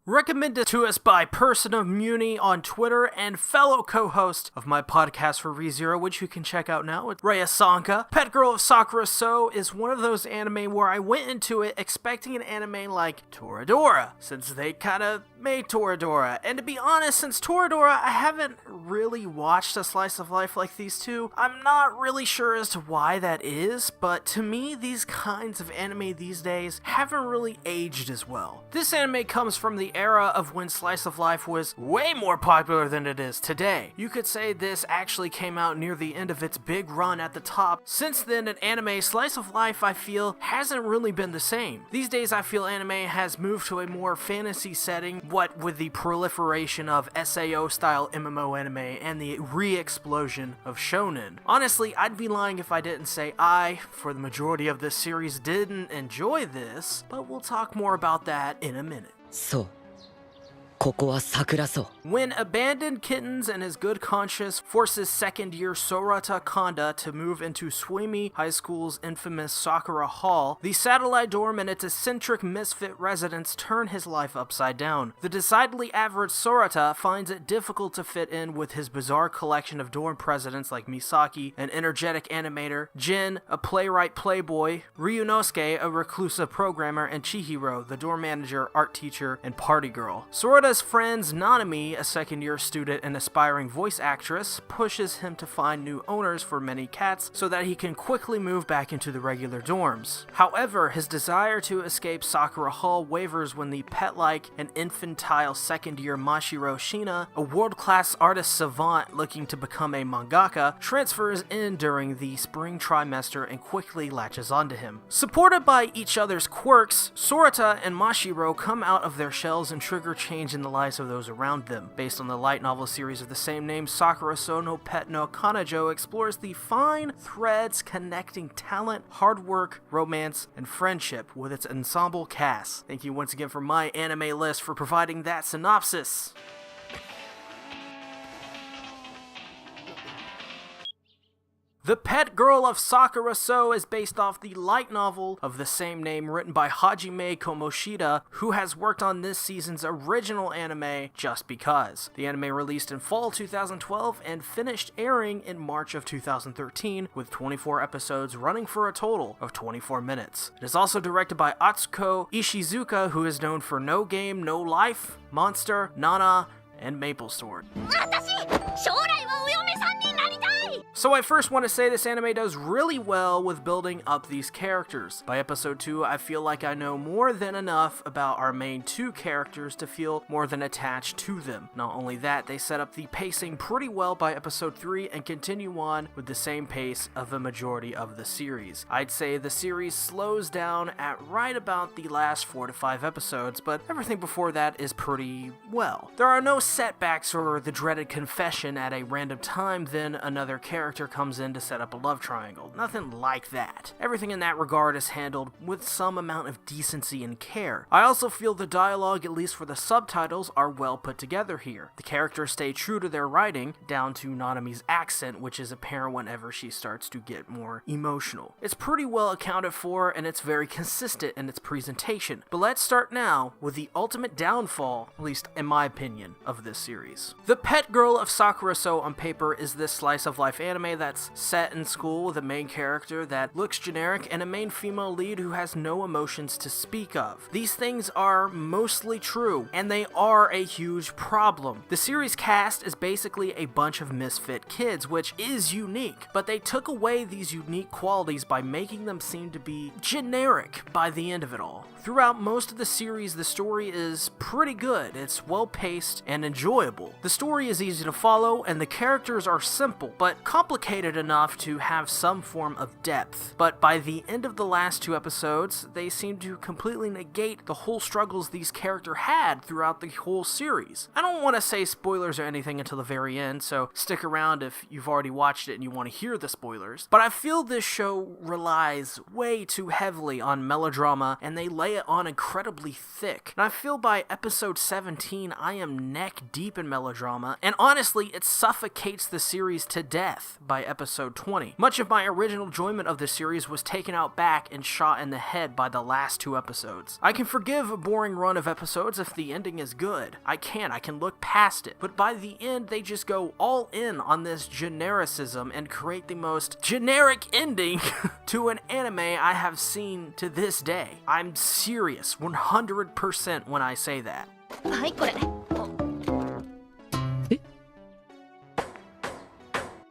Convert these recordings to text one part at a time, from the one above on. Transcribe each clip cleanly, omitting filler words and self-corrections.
Recommended to us by Person of Muni on Twitter and fellow co-host of my podcast for ReZero, which you can check out now with Raya Sanka. Pet Girl of Sakura-sō is one of those anime where I went into it expecting an anime like Toradora, since they kinda made Toradora. And to be honest, since Toradora, I haven't really watched a slice of life like these two. I'm not really sure as to why that is, but to me, these kinds of anime these days haven't really aged as well. This anime comes from the era of when slice of life was way more popular than it is today. You could say this actually came out near the end of its big run at the top. Since then, an anime slice of life, I feel, hasn't really been the same. These days, I feel anime has moved to a more fantasy setting, what with the proliferation of SAO-style MMO anime and the re-explosion of shonen. Honestly, I'd be lying if I didn't say I, for the majority of this series, didn't enjoy this, but we'll talk more about that in a minute. そう。ここはSakurasou. When abandoned kittens and his good conscience forces second-year Sorata Kanda to move into Suimei High School's infamous Sakura Hall, the satellite dorm and its eccentric misfit residents turn his life upside down. The decidedly average Sorata finds it difficult to fit in with his bizarre collection of dorm presidents like Misaki, an energetic animator, Jin, a playwright playboy, Ryuunosuke, a reclusive programmer, and Chihiro, the dorm manager, art teacher, and party girl. Sorata's friends Nanami, a second-year student and aspiring voice actress, pushes him to find new owners for many cats so that he can quickly move back into the regular dorms. However, his desire to escape Sakura Hall wavers when the pet-like and infantile second-year Mashiro Shina, a world-class artist savant looking to become a mangaka, transfers in during the spring trimester and quickly latches onto him. Supported by each other's quirks, Sorata and Mashiro come out of their shells and trigger change in the lives of those around them. Based on the light novel series of the same name, Sakurasou no Pet no Kanojo explores the fine threads connecting talent, hard work, romance, and friendship with its ensemble cast. Thank you once again for my anime list for providing that synopsis. The Pet Girl of Sakurasou is based off the light novel of the same name written by Hajime Komoshida, who has worked on this season's original anime, Just Because. The anime released in fall 2012 and finished airing in March of 2013, with 24 episodes running for a total of 24 minutes. It is also directed by Atsuko Ishizuka, who is known for No Game, No Life, Monster, Nana, and Maple Sword. So I first want to say this anime does really well with building up these characters. By episode 2, I feel like I know more than enough about our main two characters to feel more than attached to them. Not only that, they set up the pacing pretty well by episode 3 and continue on with the same pace of a majority of the series. I'd say the series slows down at right about the last 4 to 5 episodes, but everything before that is pretty well. There are no setbacks or the dreaded confession at a random time, then another character comes in to set up a love triangle. Nothing like that. Everything in that regard is handled with some amount of decency and care. I also feel the dialogue, at least for the subtitles, are well put together here. The characters stay true to their writing, down to Nanami's accent, which is apparent whenever she starts to get more emotional. It's pretty well accounted for, and it's very consistent in its presentation. But let's start now with the ultimate downfall, at least in my opinion, of this series. The Pet Girl of Sakurasou on paper is this slice of life anime that's set in school with a main character that looks generic and a main female lead who has no emotions to speak of. These things are mostly true, and they are a huge problem. The series cast is basically a bunch of misfit kids, which is unique, but they took away these unique qualities by making them seem to be generic by the end of it all. Throughout most of the series, the story is pretty good. It's well paced and enjoyable. The story is easy to follow, and the characters are simple, but complicated enough to have some form of depth. But by the end of the last 2 episodes, they seem to completely negate the whole struggles these characters had throughout the whole series. I don't want to say spoilers or anything until the very end, so stick around if you've already watched it and you want to hear the spoilers. But I feel this show relies way too heavily on melodrama, and they lay it on incredibly thick. And I feel by episode 17, I am neck deep in melodrama, and honestly, it suffocates the series to death. death by episode 20. Much of my original enjoyment of the series was taken out back and shot in the head by the last 2 episodes. I can forgive a boring run of episodes if the ending is good. I can look past it. But by the end, they just go all in on this genericism and create the most generic ending to an anime I have seen to this day. I'm serious 100% when I say that. はいこれ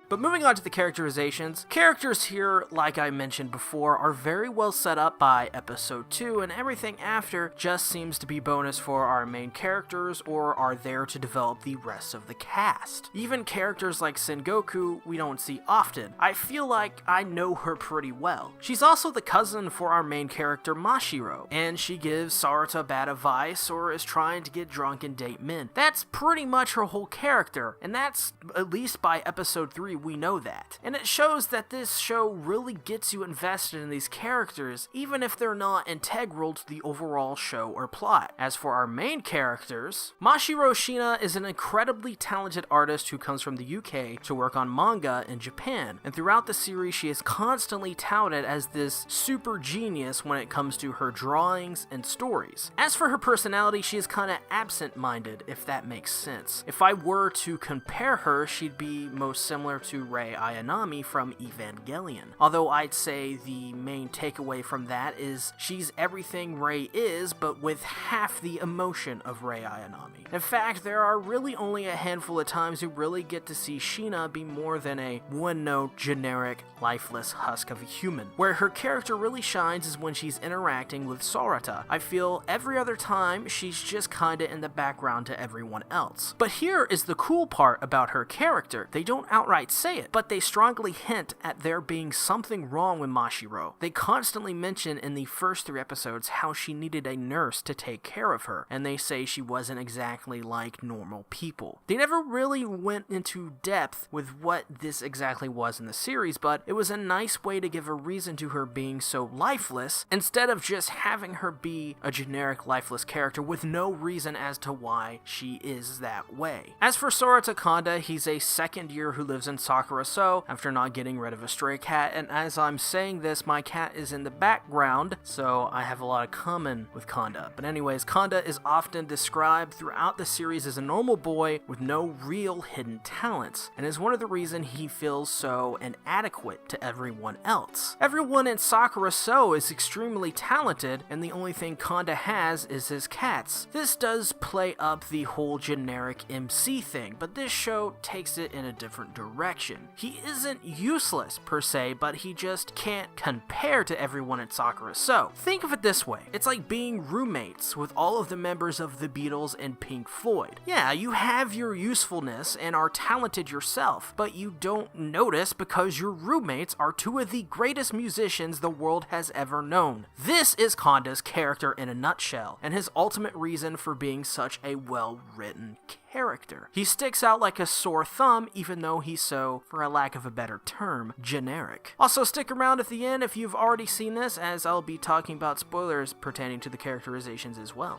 But moving on to the characterizations, characters here, like I mentioned before, are very well set up by episode 2, and everything after just seems to be bonus for our main characters or are there to develop the rest of the cast. Even characters like Sengoku we don't see often. I feel like I know her pretty well. She's also the cousin for our main character Mashiro, and she gives Sorata bad advice or is trying to get drunk and date men. That's pretty much her whole character, and that's, at least by episode 3, we know that. And it shows that this show really gets you invested in these characters, even if they're not integral to the overall show or plot. As for our main characters, Mashiro Shina is an incredibly talented artist who comes from the UK to work on manga in Japan, and throughout the series she is constantly touted as this super genius when it comes to her drawings and stories. As for her personality, she is kinda absent-minded, if that makes sense. If I were to compare her, she'd be most similar to Rei Ayanami from Evangelion. Although I'd say the main takeaway from that is she's everything Rei is, but with half the emotion of Rei Ayanami. In fact, there are really only a handful of times you really get to see Shina be more than a one-note, generic, lifeless husk of a human. Where her character really shines is when she's interacting with Sorata. I feel every other time she's just kinda in the background to everyone else. But here is the cool part about her character. They don't outright say it, but they strongly hint at there being something wrong with Mashiro. They constantly mention in the first 3 episodes how she needed a nurse to take care of her, and they say she wasn't exactly like normal people. They never really went into depth with what this exactly was in the series, but it was a nice way to give a reason to her being so lifeless, instead of just having her be a generic lifeless character with no reason as to why she is that way. As for Sorata Kanda, he's a second year who lives in Sakura-sō after not getting rid of a stray cat, and as I'm saying this, my cat is in the background, so I have a lot of common with Kanda. But anyways, Kanda is often described throughout the series as a normal boy with no real hidden talents, and is one of the reasons he feels so inadequate to everyone else. Everyone in Sakura-sō is extremely talented, and the only thing Kanda has is his cats. This does play up the whole generic MC thing, but this show takes it in a different direction. He isn't useless per se, but he just can't compare to everyone at Sakurasou. Think of it this way. It's like being roommates with all of the members of the Beatles and Pink Floyd. Yeah, you have your usefulness and are talented yourself, but you don't notice because your roommates are 2 of the greatest musicians the world has ever known. This is Kanda's character in a nutshell, and his ultimate reason for being such a well-written character. He sticks out like a sore thumb, even though he's so, for a lack of a better term, generic. Also, stick around at the end if you've already seen this, as I'll be talking about spoilers pertaining to the characterizations as well.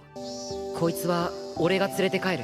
こいつは俺が連れて帰る。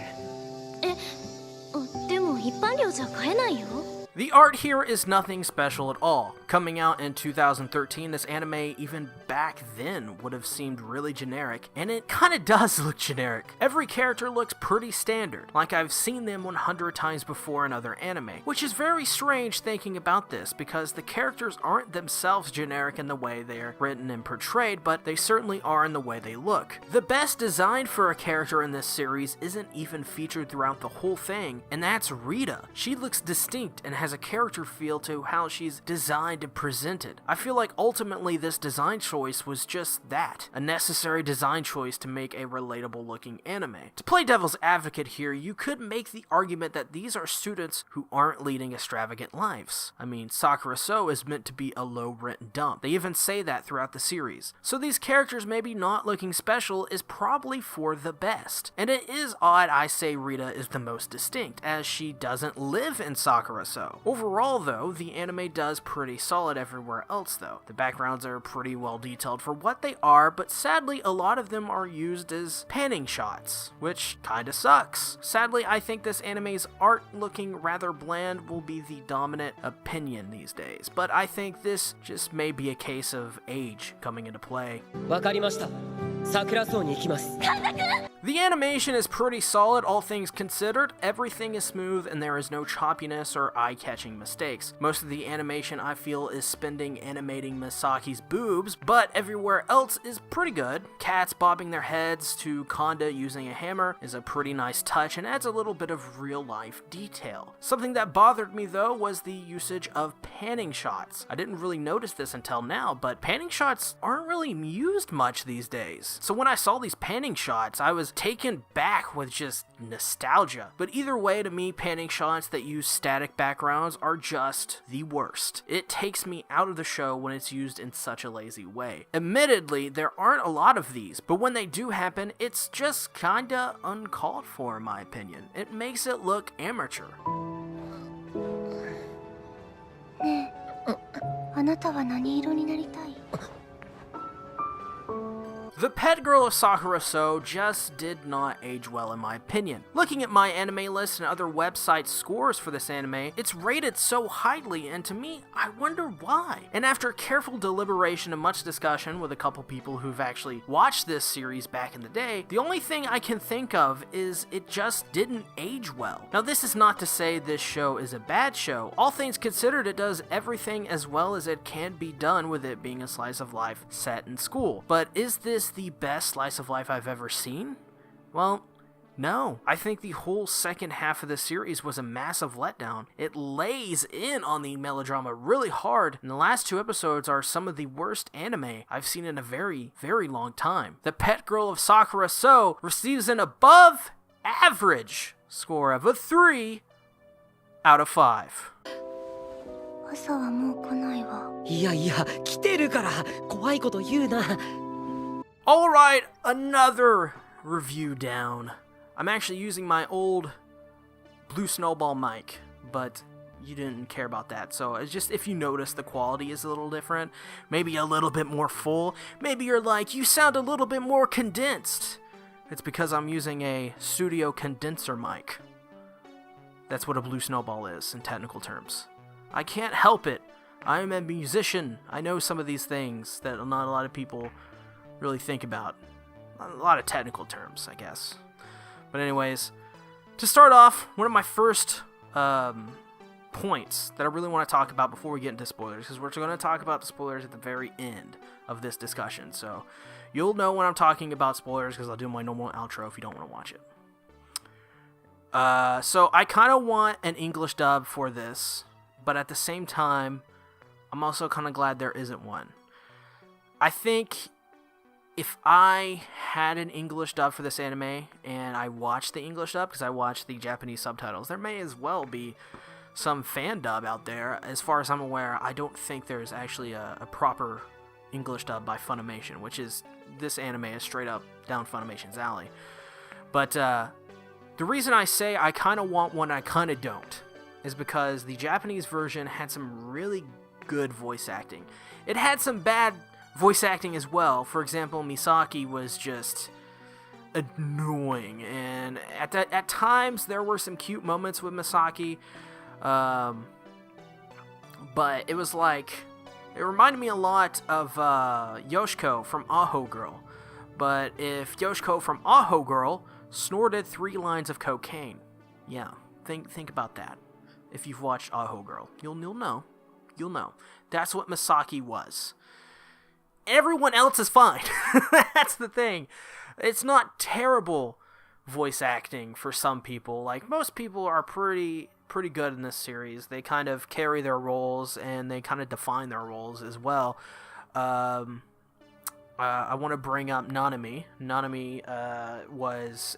でも一般寮じゃ飼えないよ。 The art here is nothing special at all. Coming out in 2013, this anime, even back then, would have seemed really generic, and it kinda does look generic. Every character looks pretty standard, like I've seen them 100 times before in other anime, which is very strange thinking about this, because the characters aren't themselves generic in the way they're written and portrayed, but they certainly are in the way they look. The best design for a character in this series isn't even featured throughout the whole thing, and that's Rita. She looks distinct and has a character feel to how she's designed and presented. I feel like ultimately this design choice was just that, a necessary design choice to make a relatable looking anime. To play devil's advocate here, you could make the argument that these are students who aren't leading extravagant lives. I mean, Sakurasou is meant to be a low rent dump. They even say that throughout the series. So these characters maybe not looking special is probably for the best. And it is odd I say Rita is the most distinct, as she doesn't live in Sakurasou. Overall though, the anime does pretty solid everywhere else though. The backgrounds are pretty well detailed for what they are, but sadly a lot of them are used as panning shots, which kinda sucks. Sadly, I think this anime's art looking rather bland will be the dominant opinion these days, but I think this just may be a case of age coming into play. わかりました。Sakurasouに行きます。The animation is pretty solid, all things considered. Everything is smooth and there is no choppiness or eye-catching mistakes. Most of the animation I feel is spending animating Misaki's boobs, but everywhere else is pretty good. Cats bobbing their heads to Kanda using a hammer is a pretty nice touch and adds a little bit of real-life detail. Something that bothered me though was the usage of panning shots. I didn't really notice this until now, but panning shots aren't really used much these days. So when I saw these panning shots, I was taken back with just nostalgia. But either way, to me, panning shots that use static backgrounds are just the worst. It takes me out of the show when it's used in such a lazy way. Admittedly, there aren't a lot of these, but when they do happen, it's just kinda uncalled for in my opinion. It makes it look amateur. ねえ、あなたは何色になりたい？ The pet girl of Sakura-sō just did not age well in my opinion. Looking at my anime list and other website scores for this anime, it's rated so highly, and to me, I wonder why. And after careful deliberation and much discussion with a couple people who've actually watched this series back in the day, the only thing I can think of is it just didn't age well. Now this is not to say this show is a bad show. All things considered, it does everything as well as it can be done with it being a slice of life set in school. But is this the best slice of life I've ever seen? Well, no. I think the whole second half of the series was a massive letdown. It lays in on the melodrama really hard, and the last two episodes are some of the worst anime I've seen in a very, very long time. The pet girl of Sakura-sō receives an above average score of a 3 out of 5. 朝はもう来ないわ。いやいや、来てるから、怖いこと言うな。Alright, another review down. I'm actually using my old Blue Snowball mic, but you didn't care about that. So it's just, if you notice, the quality is a little different. Maybe a little bit more full. Maybe you're like, you sound a little bit more condensed. It's because I'm using a studio condenser mic. That's what a Blue Snowball is in technical terms. I can't help it. I'm a musician. I know some of these things that not a lot of people really think about. A lot of technical terms, I guess. But anyways, to start off, one of my first points that I really want to talk about before we get into spoilers, because we're going to talk about the spoilers at the very end of this discussion. So you'll know when I'm talking about spoilers because I'll do my normal outro if you don't want to watch it. So I kind of want an English dub for this, but at the same time, I'm also kind of glad there isn't one. I think if I had an English dub for this anime and I watched the English dub, because I watched the Japanese subtitles, there may as well be some fan dub out there. As far as I'm aware, I don't think there's actually a proper English dub by Funimation, which is, this anime is straight up down Funimation's alley. But the reason I say I kind of want one, I kind of don't, is because the Japanese version had some really good voice acting. It had some bad voice acting as well. For example, Misaki was just annoying, and at times there were some cute moments with Misaki, but it was like, it reminded me a lot of Yoshiko from Aho Girl. But if Yoshiko from Aho Girl snorted 3 lines of cocaine, yeah, think about that. If you've watched Aho Girl, you'll know. That's what Misaki was. Everyone else is fine. That's the thing. It's not terrible voice acting for some people. Like, most people are pretty good in this series. They kind of carry their roles and they kind of define their roles as well. I want to bring up Nanami. Nanami was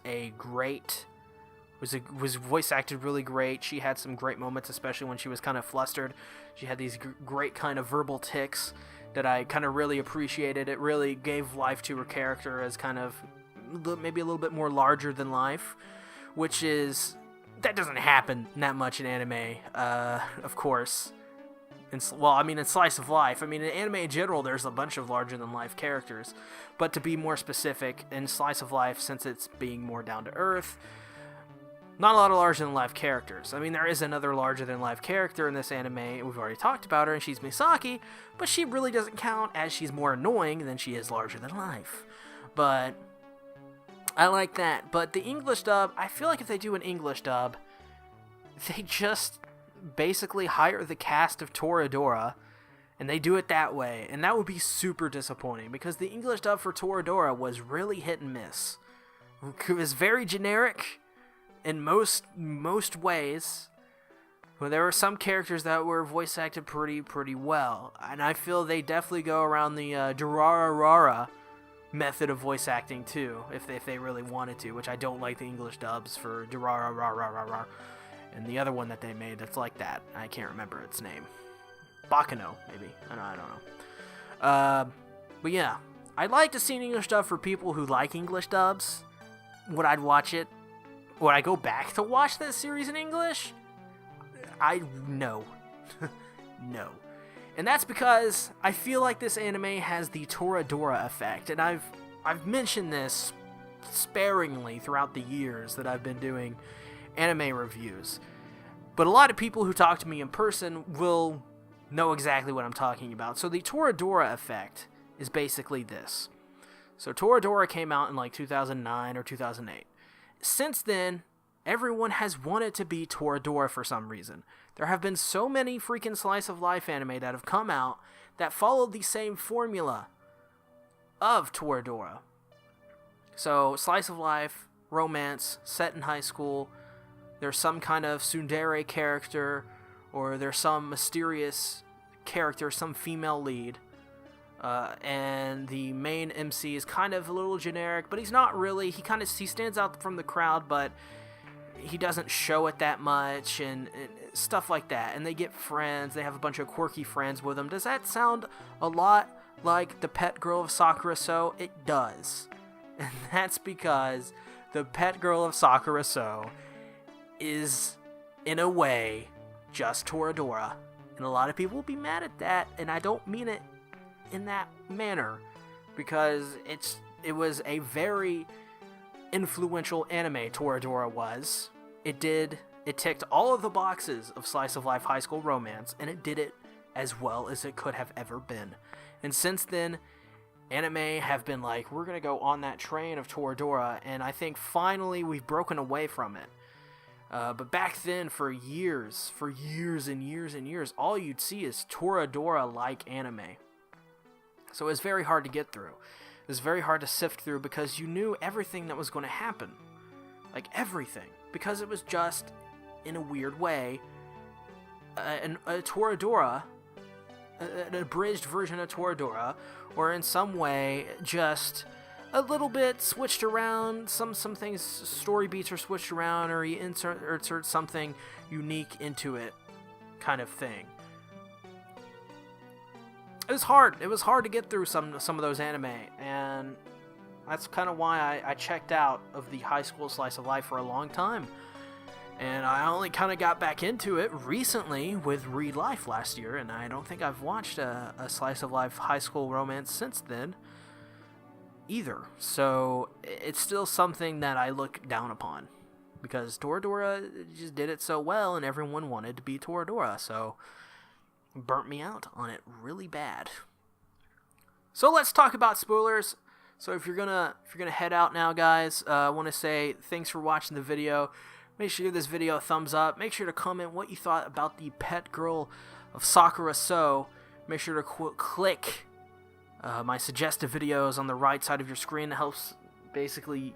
voice acted really great. She had some great moments, especially when she was kind of flustered. She had these great kind of verbal tics that I kind of really appreciated. It really gave life to her character as kind of maybe a little bit more larger than life, which is, that doesn't happen that much in anime, of course. In slice of life. I mean, in anime in general, there's a bunch of larger-than-life characters. But to be more specific, in slice of life, since it's being more down-to-earth, not a lot of larger-than-life characters. I mean, there is another larger-than-life character in this anime. We've already talked about her, and she's Misaki, but she really doesn't count, as she's more annoying than she is larger-than-life. But I like that. But the English dub, I feel like if they do an English dub, they just basically hire the cast of Toradora, and they do it that way, and that would be super disappointing, because the English dub for Toradora was really hit and miss. It was very generic in most ways, but there were some characters that were voice acted pretty well, and I feel they definitely go around the Durarara method of voice acting too, if they really wanted to, which I don't like the English dubs for Durarara. And the other one that they made that's like that, I can't remember its name. Bakano, maybe. I don't know. But yeah, I'd like to see an English dub for people who like English dubs. Would I watch it? Would I go back to watch that series in English? No. No. And that's because I feel like this anime has the Toradora effect, and I've mentioned this sparingly throughout the years that I've been doing anime reviews, but a lot of people who talk to me in person will know exactly what I'm talking about. So the Toradora effect is basically this. So Toradora came out in like 2009 or 2008. Since then, everyone has wanted to be Toradora for some reason. There have been so many freaking slice of life anime that have come out that followed the same formula of Toradora. So slice of life, romance, set in high school. There's some kind of tsundere character, or there's some mysterious character, some female lead, and the main MC is kind of a little generic, but he's not really. He stands out from the crowd, but he doesn't show it that much, and stuff like that. And they get friends. They have a bunch of quirky friends with them. Does that sound a lot like the pet girl of Sakura-sō? It does, and that's because the pet girl of Sakura-sō is, in a way, just Toradora. And a lot of people will be mad at that, and I don't mean it in that manner, because it was a very influential anime, Toradora was. It ticked all of the boxes of slice of life high school romance, and it did it as well as it could have ever been. And since then, anime have been like, we're gonna go on that train of Toradora, and I think finally we've broken away from it. But back then, for years and years, all you'd see is Toradora-like anime. So it was very hard to get through. It was very hard to sift through, because you knew everything that was going to happen. Like, everything. Because it was just, in a weird way, a Toradora, an abridged version of Toradora, or in some way, just a little bit switched around. Some things, story beats are switched around, or you insert something unique into it, kind of thing. It was hard. It was hard to get through some of those anime, and that's kind of why I checked out of the high school slice of life for a long time. And I only kind of got back into it recently with Read Life last year, and I don't think I've watched a slice of life high school romance since then either. So it's still something that I look down upon, because Toradora just did it so well, and everyone wanted to be Toradora, so burnt me out on it really bad. So let's talk about spoilers. So if you're gonna head out now, guys, I want to say thanks for watching the video. Make sure you give this video a thumbs up. Make sure to comment what you thought about the pet girl of Sakura-sō. Make sure to click my suggested videos on the right side of your screen. It helps, basically,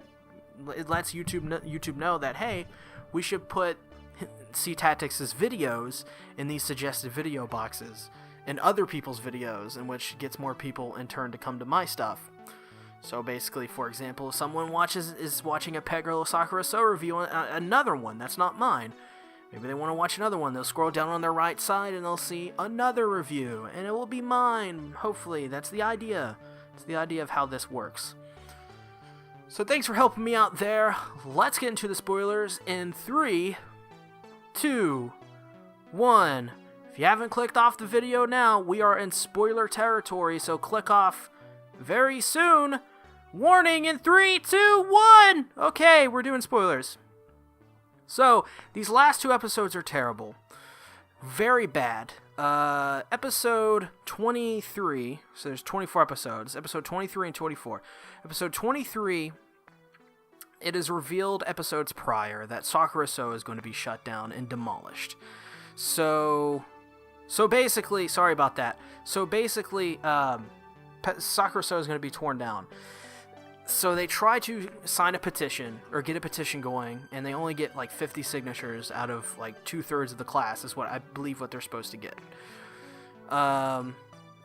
it lets YouTube know that, hey, we should put SeaTactics' videos in these suggested video boxes and other people's videos, in which gets more people in turn to come to my stuff. So basically, for example, if someone is watching a Pet Girl of Sakura-sō review on another one that's not mine, maybe they want to watch another one, they'll scroll down on their right side and they'll see another review, and it will be mine, hopefully. That's the idea. It's the idea of how this works. So thanks for helping me out there. Let's get into the spoilers in 3, 2, 1. If you haven't clicked off the video now, we are in spoiler territory, so click off very soon. Warning in 3, 2, 1! Okay, we're doing spoilers. So, these last 2 episodes are terrible. Very bad. Episode 23, so there's 24 episodes. Episode 23 and 24. Episode 23, it is revealed episodes prior that Sakura-sō is going to be shut down and demolished. So basically, sorry about that. So basically, Sakura-sō is going to be torn down. So they try to sign a petition, or get a petition going, and they only get like 50 signatures out of like 2/3 of the class, is what I believe what they're supposed to get. And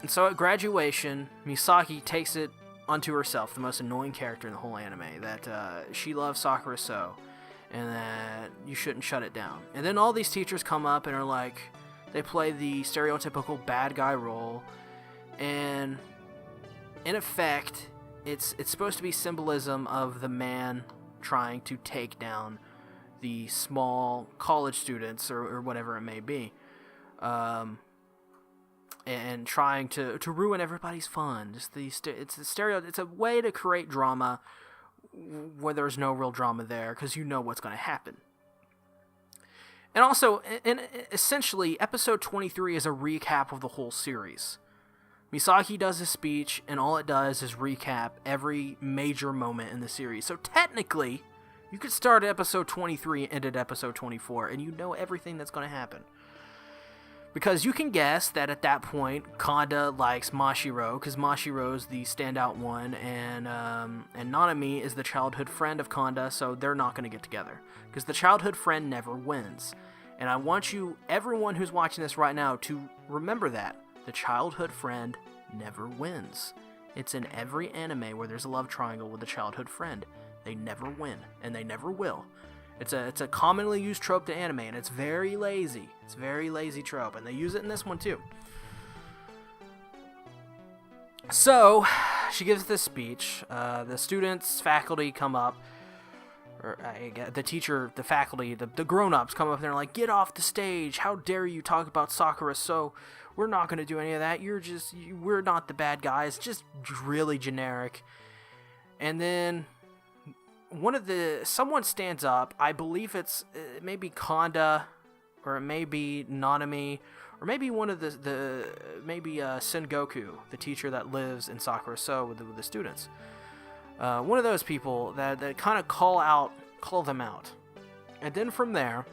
so at graduation, Misaki takes it unto herself, the most annoying character in the whole anime, that she loves Sakura-sō, and that you shouldn't shut it down. And then all these teachers come up and are like, they play the stereotypical bad guy role, and in effect, it's supposed to be symbolism of the man trying to take down the small college students or whatever it may be, and trying to ruin everybody's fun. It's a way to create drama where there's no real drama there, because you know what's going to happen. And also, essentially, episode 23 is a recap of the whole series. Misaki does a speech, and all it does is recap every major moment in the series. So technically, you could start at episode 23 and end at episode 24, and you know everything that's going to happen. Because you can guess that at that point, Kanda likes Mashiro, because Mashiro's the standout one, and Nanami is the childhood friend of Kanda, so they're not going to get together. Because the childhood friend never wins. And I want you, everyone who's watching this right now, to remember that. The childhood friend never wins. It's in every anime where there's a love triangle with a childhood friend. They never win, and they never will. It's a commonly used trope to anime, and it's very lazy. It's a very lazy trope, and they use it in this one too. So, she gives this speech. The students, faculty come up, or the teacher, the faculty, the grown-ups come up, and they're like, "Get off the stage! How dare you talk about Sakura-sō? We're not going to do any of that. We're not the bad guys." Just really generic. And then someone stands up. I believe it may be Kanda, or it may be Nanami, or maybe one of maybe Sengoku, the teacher that lives in Sakura-sō with the students. One of those people that kind of call them out. And then from there,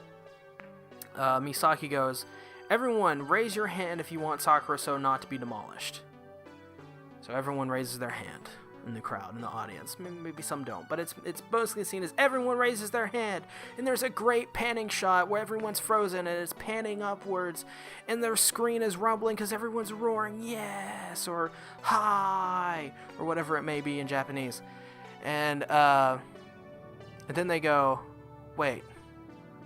Misaki goes, "Everyone, raise your hand if you want Sakura-sō not to be demolished." So everyone raises their hand in the crowd, in the audience. Maybe some don't, but it's mostly seen as everyone raises their hand. And there's a great panning shot where everyone's frozen and it's panning upwards, and their screen is rumbling because everyone's roaring "yes" or "hi" or whatever it may be in Japanese. And then they go, "Wait,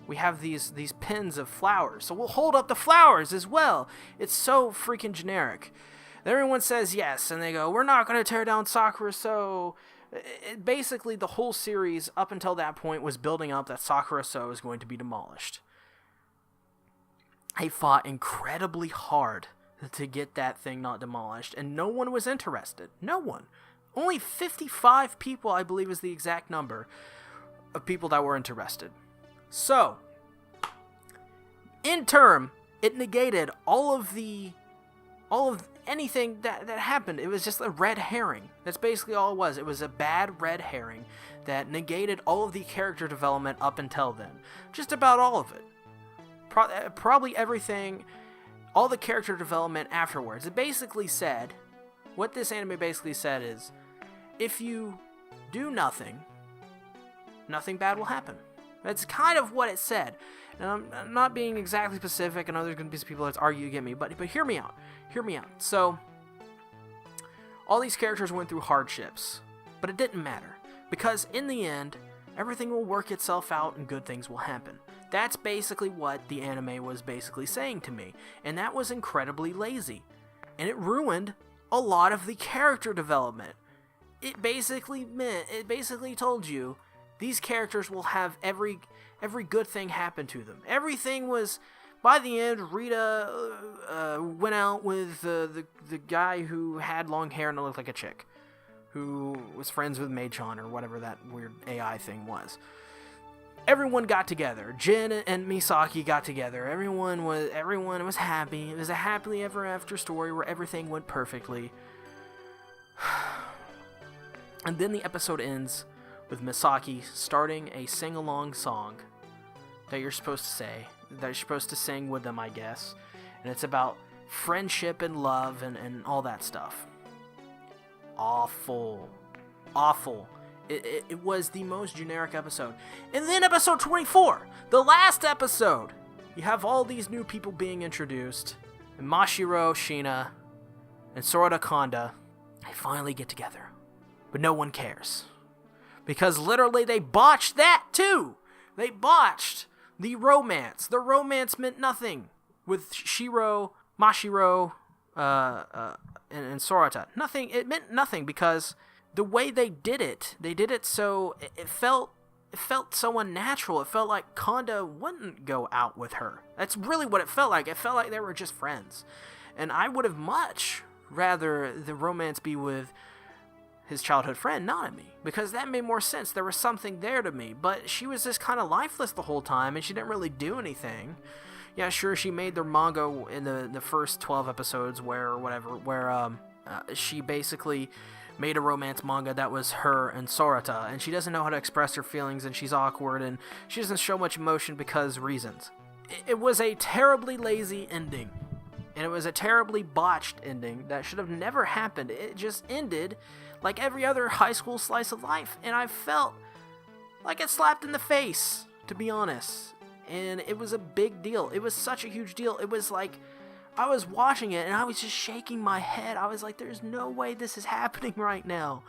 we have these pins of flowers, so we'll hold up the flowers as well." It's so freaking generic. And everyone says yes, and they go, "We're not going to tear down Sakura-sō." Basically, the whole series up until that point was building up that Sakura-sō is going to be demolished. They fought incredibly hard to get that thing not demolished, and no one was interested. No one. Only 55 people, I believe, is the exact number of people that were interested. So, in turn, it negated all of anything that happened. It was just a red herring. That's basically all it was. It was a bad red herring that negated all of the character development up until then. Just about all of it. Probably everything, all the character development afterwards. It basically said, what this anime basically said is, if you do nothing, nothing bad will happen. That's kind of what it said. And I'm not being exactly specific. I know there's going to be some people that argue against me, but hear me out. Hear me out. So, all these characters went through hardships, but it didn't matter. Because in the end, everything will work itself out and good things will happen. That's basically what the anime was basically saying to me. And that was incredibly lazy. And it ruined a lot of the character development. It basically told you these characters will have every good thing happen to them. Everything was By the end, Rita went out with the guy who had long hair and looked like a chick, who was friends with Mei-chan or whatever that weird AI thing was. Everyone got together. Jin and Misaki got together. Everyone was happy. It was a happily ever after story where everything went perfectly. And then the episode ends with Misaki starting a sing-along song that you're supposed to sing with them, I guess. And it's about friendship and love and all that stuff. Awful. It was the most generic episode. And then episode 24, the last episode, you have all these new people being introduced. And Mashiro, Shina, and Sorata Kanda, they finally get together. But no one cares. Because literally they botched that too. They botched the romance. The romance meant nothing with Shiro, Mashiro, and Sorata. Nothing. It meant nothing because the way they did it so it felt so unnatural. It felt like Kanda wouldn't go out with her. That's really what it felt like. It felt like they were just friends. And I would have much rather the romance be with his childhood friend, Nanami, because that made more sense. There was something there to me, but she was just kind of lifeless the whole time, and she didn't really do anything. Yeah, sure, she made the manga in the first 12 episodes where she basically made a romance manga that was her and Sorata, and she doesn't know how to express her feelings, and she's awkward, and she doesn't show much emotion because reasons. It was a terribly lazy ending, and it was a terribly botched ending that should have never happened. It just ended like every other high school slice of life, and I felt like it slapped in the face, to be honest. And it was a big deal. It was such a huge deal. It was like I was watching it and I was just shaking my head. I was like, there's no way this is happening right now.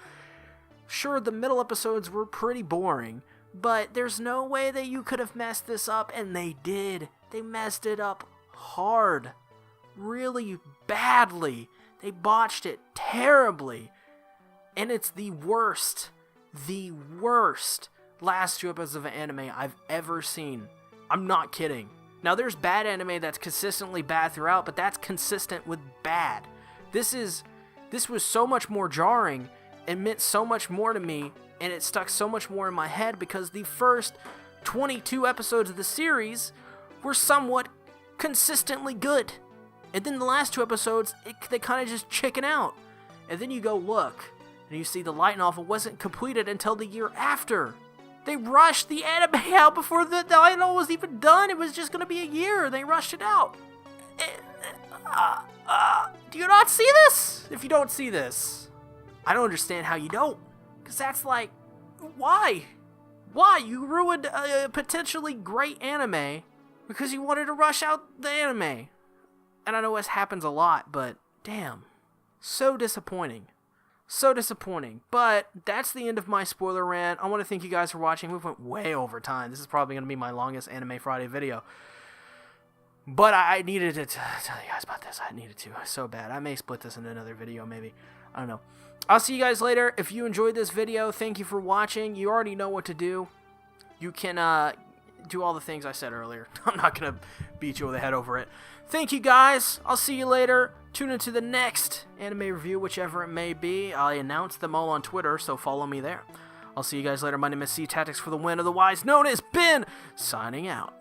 Sure, the middle episodes were pretty boring, but there's no way that you could have messed this up, and they did. They messed it up hard. Really badly. They botched it terribly. And it's the worst last 2 episodes of an anime I've ever seen. I'm not kidding. Now, there's bad anime that's consistently bad throughout, but that's consistent with bad. This was so much more jarring and meant so much more to me, and it stuck so much more in my head because the first 22 episodes of the series were somewhat consistently good. And then the last 2 episodes, they kind of just chicken out. And then you go look, and you see the light novel wasn't completed until the year after. They rushed the anime out before the light novel was even done. It was just going to be a year. They rushed it out. Do you not see this? If you don't see this, I don't understand how you don't. Because that's like, why? Why? You ruined a potentially great anime because you wanted to rush out the anime. And I know this happens a lot, but damn. So disappointing. So disappointing. But that's the end of my spoiler rant. I want to thank you guys for watching. We went way over time. This is probably going to be my longest Anime Friday video. But I needed to tell you guys about this. I needed to. So bad. I may split this in another video, maybe. I don't know. I'll see you guys later. If you enjoyed this video, thank you for watching. You already know what to do. You can do all the things I said earlier. I'm not going to beat you with a head over it. Thank you guys. I'll see you later. Tune into the next anime review, whichever it may be. I announce them all on Twitter, so follow me there. I'll see you guys later. My name is SeaTactics for the win of the wise, known as Ben, signing out.